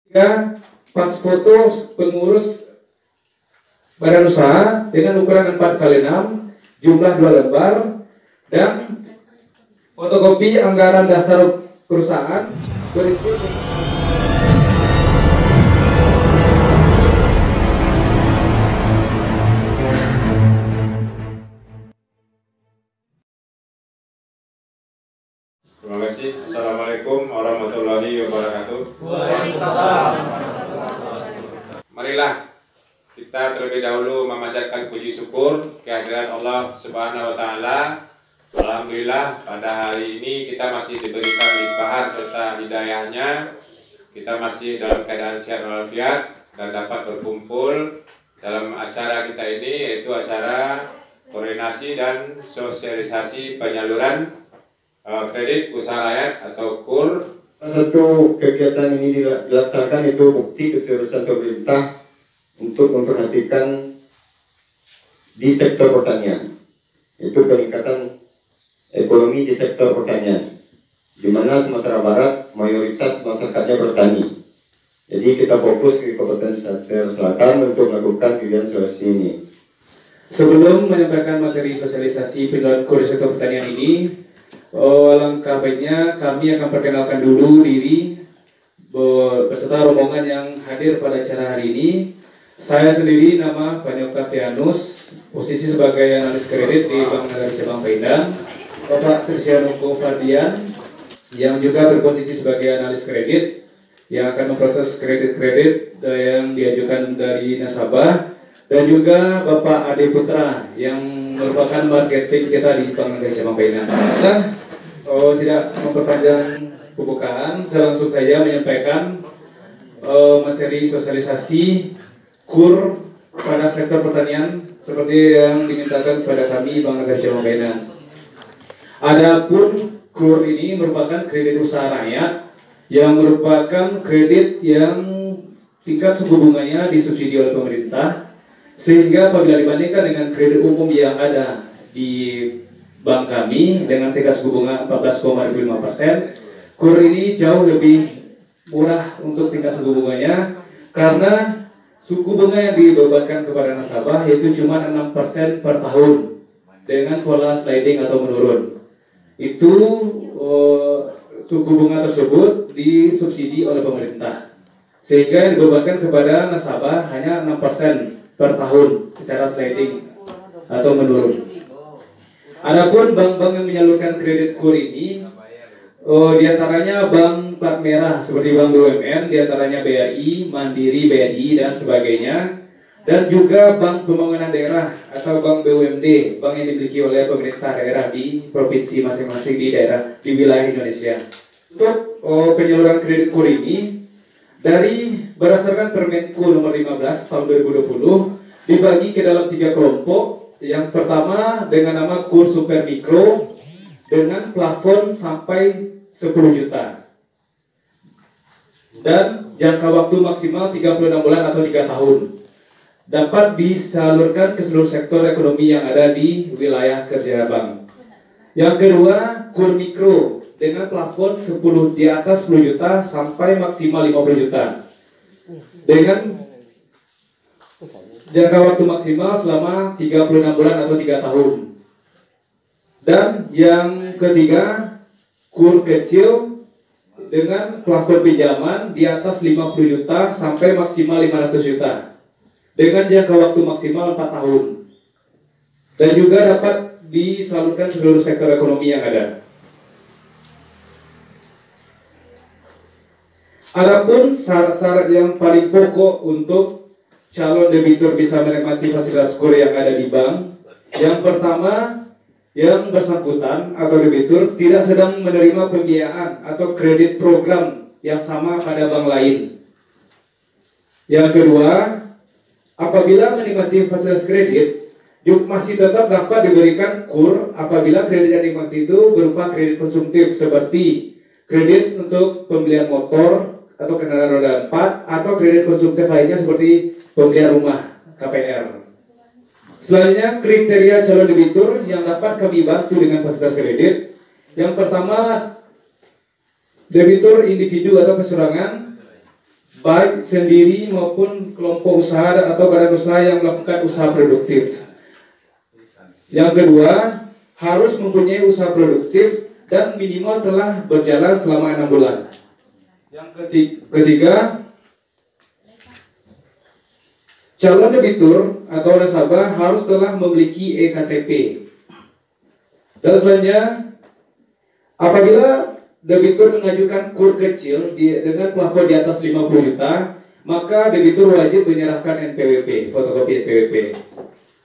pas foto pengurus badan usaha dengan ukuran 4x6, jumlah 2 lembar, dan fotokopi anggaran dasar perusahaan berikut. Terima kasih. Assalamualaikum warahmatullahi wabarakatuh. Waalaikumsalam. Marilah kita terlebih dahulu memanjatkan puji syukur kehadirat Allah Subhanahu wa Ta'ala. Alhamdulillah pada hari ini kita masih diberikan limpahan serta hidayahnya. Kita masih dalam keadaan sehat walafiat dan dapat berkumpul dalam acara kita ini, yaitu acara koordinasi dan sosialisasi penyaluran kredit usaha rakyat atau KUR. Satu kegiatan ini dilaksanakan itu bukti keseriusan pemerintah untuk memperhatikan di sektor pertanian, itu peningkatan ekonomi di sektor pertanian, di mana Sumatera Barat mayoritas masyarakatnya bertani. Jadi kita fokus di Kabupaten Sumatera Selatan untuk melakukan kegiatan sosialisasi ini. Sebelum menyampaikan materi sosialisasi penyaluran KUR di sektor pertanian ini, alangkah baiknya kami akan perkenalkan dulu diri beserta rombongan yang hadir pada acara hari ini. Saya sendiri nama Fani Octavianus, posisi sebagai analis kredit di Bank Nagara Cabang Paindang. Bapak Tristiano Fardian yang juga berposisi sebagai analis kredit yang akan memproses kredit-kredit yang diajukan dari nasabah, dan juga Bapak Ade Putra yang merupakan marketing kita di Bank Nagara Cabang Paindang. Dan tidak memperpanjang pembukaan, saya langsung saja menyampaikan materi sosialisasi KUR pada sektor pertanian seperti yang dimintakan kepada kami Bank Nagara Cabang Paindang. Adapun KUR ini merupakan kredit usaha rakyat yang merupakan kredit yang tingkat suku bunganya disubsidi oleh pemerintah, sehingga apabila dibandingkan dengan kredit umum yang ada di bank kami dengan tingkat suku bunga 14,25%, KUR ini jauh lebih murah untuk tingkat suku bunganya, karena suku bunga yang dibebankan kepada nasabah yaitu cuma 6% per tahun dengan pola sliding atau menurun. Itu suku bunga tersebut disubsidi oleh pemerintah, sehingga yang dibebankan kepada nasabah hanya 6% per tahun secara sliding atau menurun. Adapun bank-bank yang menyalurkan kredit KUR ini, diantaranya bank plat merah seperti Bank BUMN, diantaranya BRI, Mandiri, BNI, dan sebagainya, dan juga Bank Pembangunan Daerah atau Bank BUMD, bank yang dimiliki oleh pemerintah daerah di provinsi masing-masing di daerah di wilayah Indonesia. Untuk penyaluran kredit KUR ini, berdasarkan Permen KUR nomor 15 tahun 2020 dibagi ke dalam 3 kelompok. Yang pertama dengan nama KUR Super Mikro dengan plafon sampai 10 juta dan jangka waktu maksimal 36 bulan atau 3 tahun, dapat disalurkan ke seluruh sektor ekonomi yang ada di wilayah kerja bank. Yang kedua KUR Mikro dengan plafon di atas 10 juta sampai maksimal 50 juta dengan jangka waktu maksimal selama 36 bulan atau 3 tahun. Dan yang ketiga KUR kecil dengan plafon pinjaman di atas 50 juta sampai maksimal 500 juta dengan jangka waktu maksimal 4 tahun, dan juga dapat disalurkan ke seluruh sektor ekonomi yang ada. Adapun syarat-syarat yang paling pokok untuk calon debitur bisa menikmati fasilitas KUR yang ada di bank. Yang pertama, yang bersangkutan atau debitur tidak sedang menerima pembiayaan atau kredit program yang sama pada bank lain. Yang kedua, apabila menikmati fasilitas kredit, masih tetap dapat diberikan KUR apabila kredit yang dinikmati itu berupa kredit konsumtif seperti kredit untuk pembelian motor atau kendaraan roda 4, atau kredit konsumtif lainnya seperti pembelian rumah KPR. Selanjutnya, kriteria calon debitur yang dapat kami bantu dengan fasilitas kredit. Yang pertama, debitur individu atau perseorangan baik sendiri maupun kelompok usaha atau badan usaha yang melakukan usaha produktif. Yang kedua, harus mempunyai usaha produktif dan minimal telah berjalan selama 6 bulan. Yang ketiga, calon debitur atau nasabah harus telah memiliki eKTP. Dan selanjutnya, apabila debitur mengajukan kur kecil dengan plafon di atas 50 juta, maka debitur wajib menyerahkan NPWP, fotokopi NPWP.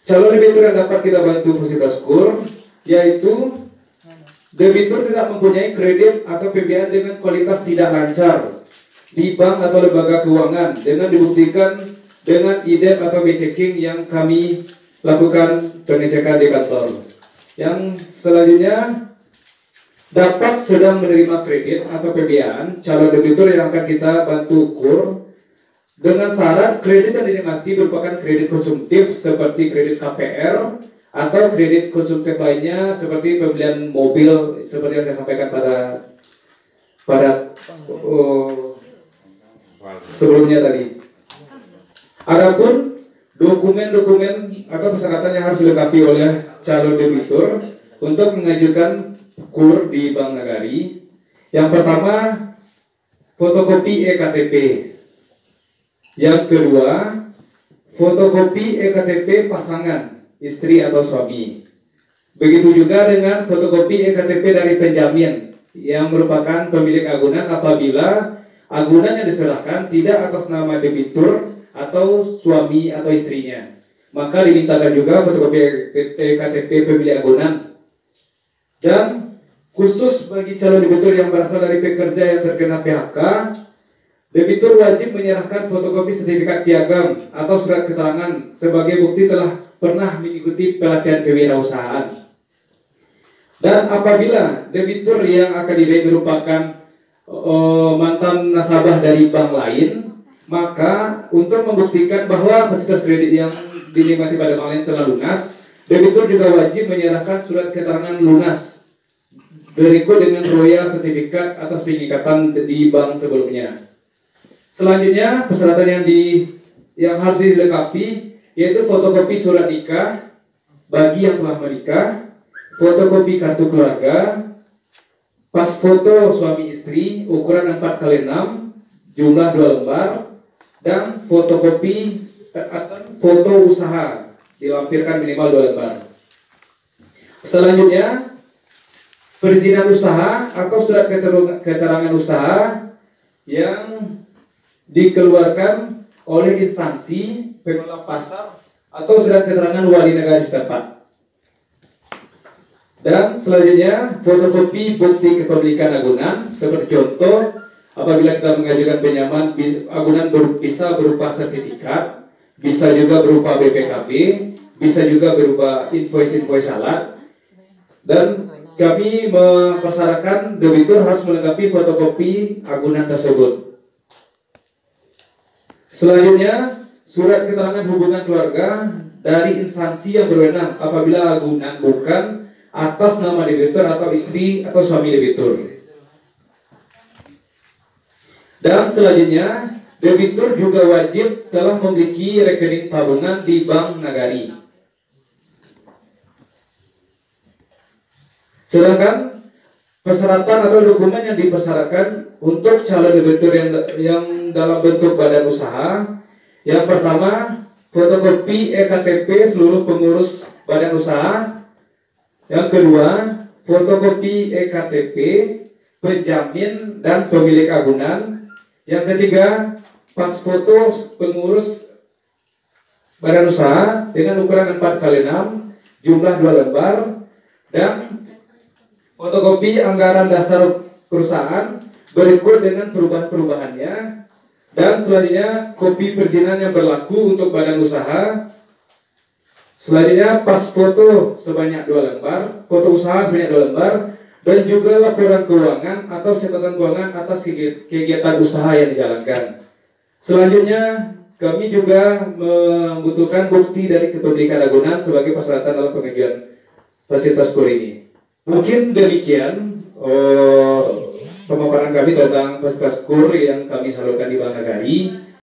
Calon debitur yang dapat kita bantu fasilitas kur, yaitu debitur tidak mempunyai kredit atau PBA dengan kualitas tidak lancar di bank atau lembaga keuangan dengan dibuktikan dengan IDEP atau B-checking yang kami lakukan pengecekan di kantor. Yang selanjutnya, dapat sedang menerima kredit atau PBA calon debitur yang akan kita bantu kur dengan syarat kredit yang dinikmati merupakan kredit konsumtif seperti kredit KPR atau kredit konsumtif lainnya seperti pembelian mobil seperti yang saya sampaikan pada sebelumnya tadi. Adapun dokumen-dokumen atau persyaratan yang harus dilengkapi oleh calon debitur untuk mengajukan kur di Bank Nagari. Yang pertama, fotokopi eKTP. Yang kedua, fotokopi eKTP pasangan, istri atau suami. Begitu juga dengan fotokopi eKTP dari penjamin yang merupakan pemilik agunan apabila agunan yang diserahkan tidak atas nama debitur atau suami atau istrinya. Maka dimintakan juga fotokopi eKTP pemilik agunan. Dan khusus bagi calon debitur yang berasal dari pekerja yang terkena PHK, debitur wajib menyerahkan fotokopi sertifikat piagam atau surat keterangan sebagai bukti telah pernah mengikuti pelatihan kewirausahaan. Dan apabila debitur yang akan dibiayai merupakan mantan nasabah dari bank lain, maka untuk membuktikan bahwa fasilitas kredit yang dinikmati pada bank lain telah lunas, debitur juga wajib menyerahkan surat keterangan lunas berikut dengan royal sertifikat atas pengikatan di bank sebelumnya. Selanjutnya, persyaratan yang harus dilengkapi yaitu fotokopi surat nikah bagi yang telah menikah, fotokopi kartu keluarga, pas foto suami istri ukuran 4x6 jumlah 2 lembar, dan fotokopi foto usaha dilampirkan minimal 2 lembar. Selanjutnya, perizinan usaha atau surat keterangan usaha yang dikeluarkan oleh instansi pengelola pasar atau surat keterangan wali negara setempat. Dan selanjutnya, fotokopi bukti kepemilikan agunan seperti contoh apabila kita mengajukan pinjaman agunan bisa berupa sertifikat, bisa juga berupa BPKB, bisa juga berupa invoice alat. Dan kami mempersyaratkan debitur harus melengkapi fotokopi agunan tersebut. Selanjutnya, surat keterangan hubungan keluarga dari instansi yang berwenang apabila agunan bukan atas nama debitur atau istri atau suami debitur. Dan selanjutnya, debitur juga wajib telah memiliki rekening tabungan di Bank Nagari. Sedangkan persyaratan atau dokumen yang dipersyaratkan untuk calon debitur yang dalam bentuk badan usaha, yang pertama, fotokopi eKTP seluruh pengurus badan usaha. Yang kedua, fotokopi eKTP penjamin dan pemilik agunan. Yang ketiga, pas foto pengurus badan usaha dengan ukuran 4x6 jumlah 2 lembar, dan fotokopi anggaran dasar perusahaan berikut dengan perubahan-perubahannya. Dan selanjutnya, kopi perizinan yang berlaku untuk badan usaha. Selanjutnya, pas foto sebanyak 2 lembar, foto usaha sebanyak 2 lembar, dan juga laporan keuangan atau catatan keuangan atas kegiatan usaha yang dijalankan. Selanjutnya, kami juga membutuhkan bukti dari kepemilikan agunan sebagai persyaratan dalam pengajuan fasilitas kur ini. Mungkin demikian pemaparan kami tentang fasilitas KUR yang kami salurkan di Bank Nagari.